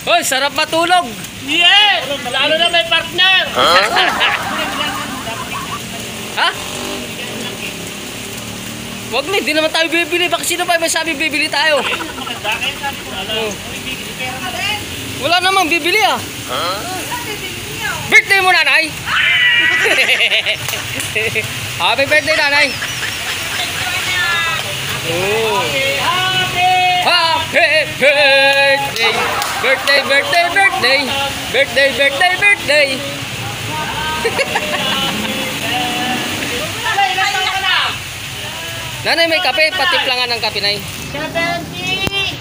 Hoy, sarap matulog. Yes! Lalo na may partner. Ha? Wag na, hindi naman tayo bibili. Baka sino pa may sabi bibili tayo? Wala namang bibili ah. Birthday mo, nanay. Happy birthday, nanay. Oh. Happy birthday. Birthday, birthday, birthday. Birthday, birthday, birthday. Nanay, may kape. Patiplangan ng kape, nay. 77!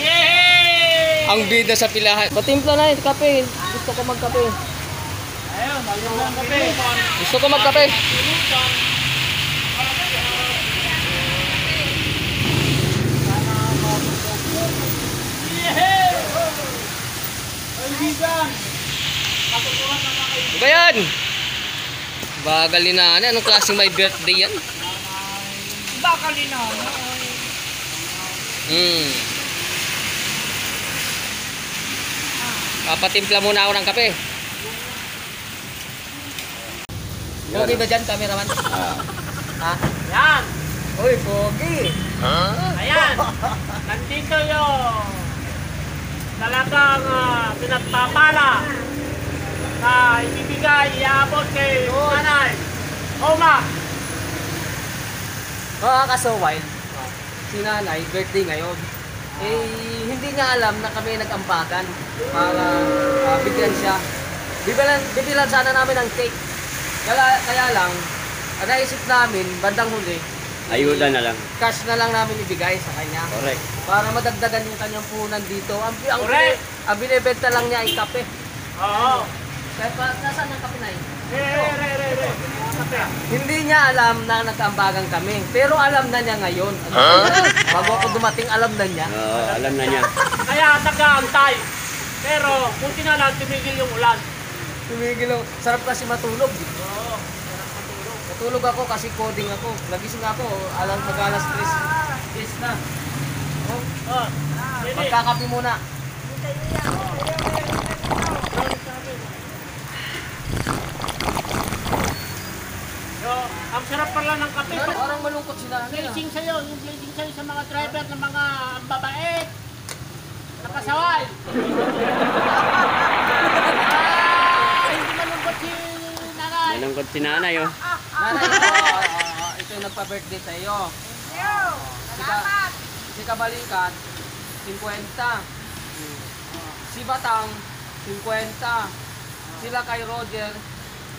Yay! Ang bida sa pilahan. Patimpla na yung kape. Gusto ko magkape. Ayun, ayun ang kape. Gusto ko magkape. Yay! Kaibigan! Katuturan na mga kaibigan. Ba yan? Bagal ni nanay. Anong klaseng may birthday yan? Bakal din na. Papatimpla muna ako ng kape. Pogi ba dyan, cameraman? Ha? Yan! Uy, pogi! Ayan! Nandito yung talagang pinagpapala na ibibigay, iabot kay nanay. Oma! Mga kasaway, si nanay, birthday ngayon. Eh, hindi niya alam na kami nag-ampakan para bigyan siya. Bibilan sana namin ng cake. Kaya lang, naisip namin, bandang huli, Ayuda na lang. cash na lang namin ibigay sa kanya. Correct. Para madagdagan yung kanyang puhunan dito. Correct. Ang binibenta lang niya ay kape. Oo! Kaya nasaan ang kape na yun? Kape. Hindi niya alam na nag-ambagan kami. Pero alam na niya ngayon. Bago ako dumating, alam na niya. Oo, alam na niya. Kaya nag-aantay. Pero buti na lang tumigil yung ulan. Tumigil ako. Sarap kasi matulog. Oo. Natulog ako kasi coding ako. Nagising ako. Mag-alas 3. Yes na. Oh, Oh. Ready? magkakape muna. Yo, ang sarap pala ng kape. Parang malungkot si nanay. Blessing sa'yo, yung blessing sa'yo sa mga driver ng mga babait. Napasaway. Hindi malungkot si nanay. Malungkot si nanay, oh. Nanay, ito yung nagpa-birthday sa iyo. Salamat. Si Kabalikat, 50. Si Batang, 50. Sila kay Roger,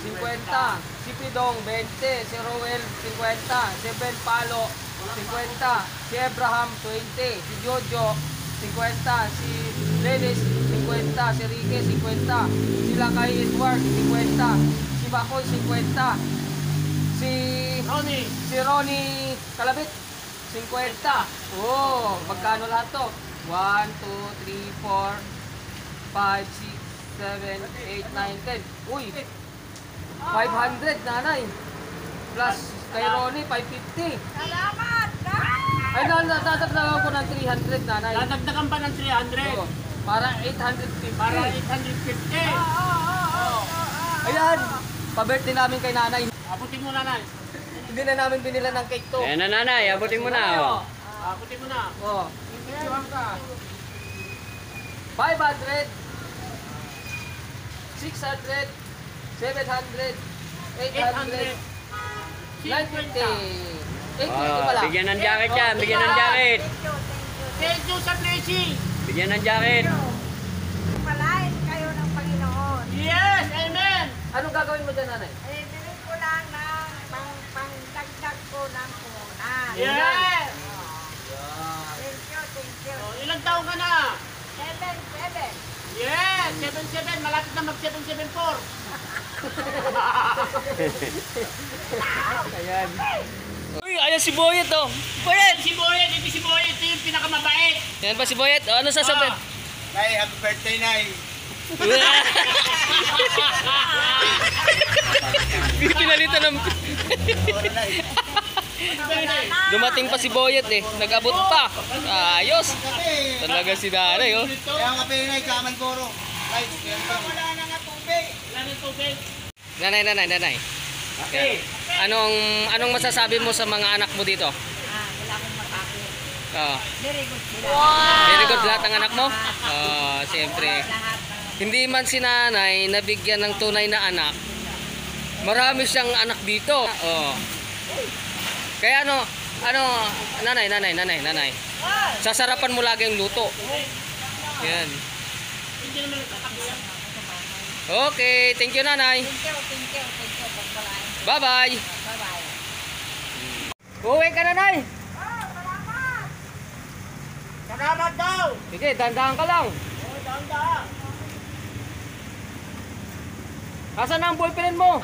50. Si Pidong, 20. Si Roel, 50. Si Ben Palo, 50. Si Abraham, 20. Si Jojo, 50. Si Dennis, 50. Si Ricky, 50. Sila kay Edward, 50. Si Bakoy, 50. Ronnie. Si Ronnie Kalabit, 50. Oh, magkano lahat to? 1, 2, 3, 4, 5, 6, 7, 8, 9, 10. Uy, 500 nanay. Plus kay Ronnie, 550. Salamat! Ay, dadagdagan ko ng 300 nanay. Dadagdagan pa ng 300. Oo, para 850. Para 850. Ayan, pa-birthday namin kay nanay. Abutin mo nanay. Hindi na namin binila ng cake to. Ayan na, nanay. Abutin mo na, oh. Abutin mo na. Oh. 500, 600, 700, 800, 950. 850 Oh, pala. bigyan ng jacket yan. Bigyan ng jacket. Thank you sa blessing. Bigyan ng jacket. Palain kayo ng Panginoon. Yes, amen. Anong gagawin mo dyan, nanay? Eh, bilhin ko lang ng pangdagdag ko ng puhunan. Yes. Thank you. Oh, ilang taon ka na? 7. Yes, 77. Malapit na mag-774. Ayan. Uy, ayan si Boyet, oh. Boyet! Si Boyet, ito si Boyet. Ito yung pinakamabait. Yan ba si Boyet? O, ano sasabihin? Nay, happy birthday, Nay. Pinalitan ng... Dumating pa si Boyet eh. Nag-abot pa. Ayos. Talaga si nanay oh. Kaya kape Nay, kaman goro. Ay, Wala na nga tubig. Wala ng tubig. Nanay. Anong masasabi mo sa mga anak mo dito? Wala akong matakot. Oh. Very good sila. Very good lahat ng anak mo? Siyempre. Lahat. Hindi man si nanay nabigyan ng tunay na anak. Marami siyang anak dito. Oh. Kaya nanay. Sasarapan mo lagi ang luto. Yan. Hindi naman nagkakabi yan. Okay, thank you nanay. Thank you. Pagpalain. Bye-bye. Bye-bye. Uwi ka nanay. Salamat daw! Sige, dandahan ka lang. Dahan-dahan. Asan na ang boyfriend mo?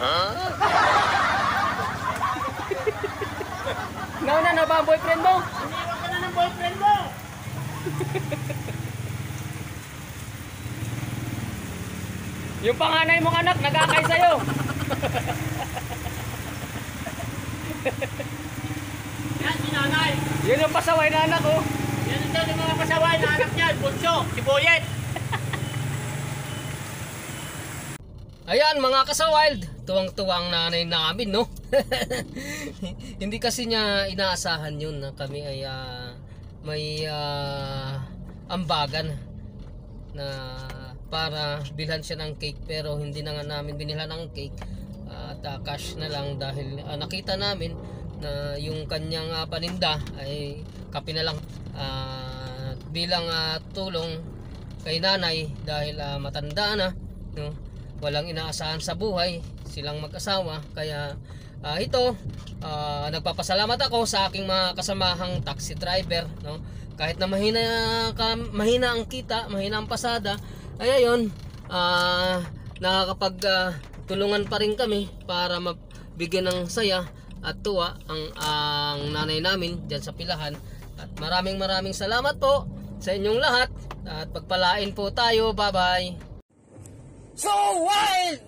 Nauna na ba ang boyfriend mo? Iniwan ka na ng boyfriend mo! Yung panganay mong anak, nagkakay sa'yo. Yan si nanay. Yun yung pasaway na anak oh. Yan ito yung mga pasaway na anak niya. Bunso, si Boyet. Ayan mga kasawild, tuwang-tuwa ang nanay namin no. Hindi kasi niya inaasahan yun na kami ay may ambagan na para bilhan siya ng cake, pero hindi na nga namin binilhan ng cake at cash na lang dahil nakita namin na yung kanyang paninda ay kape na lang bilang tulong kay nanay dahil matanda na no? Walang inaasahan sa buhay silang mag-asawa, kaya nagpapasalamat ako sa aking mga kasamahang taxi driver no? Kahit na mahina ang kita, mahina ang pasada, ay ayun, nakakapag tulungan pa rin kami para mabigyan ng saya at tuwa ang nanay namin dyan sa Pilahan. At maraming salamat po sa inyong lahat at pagpalain po tayo. Bye bye. So wild!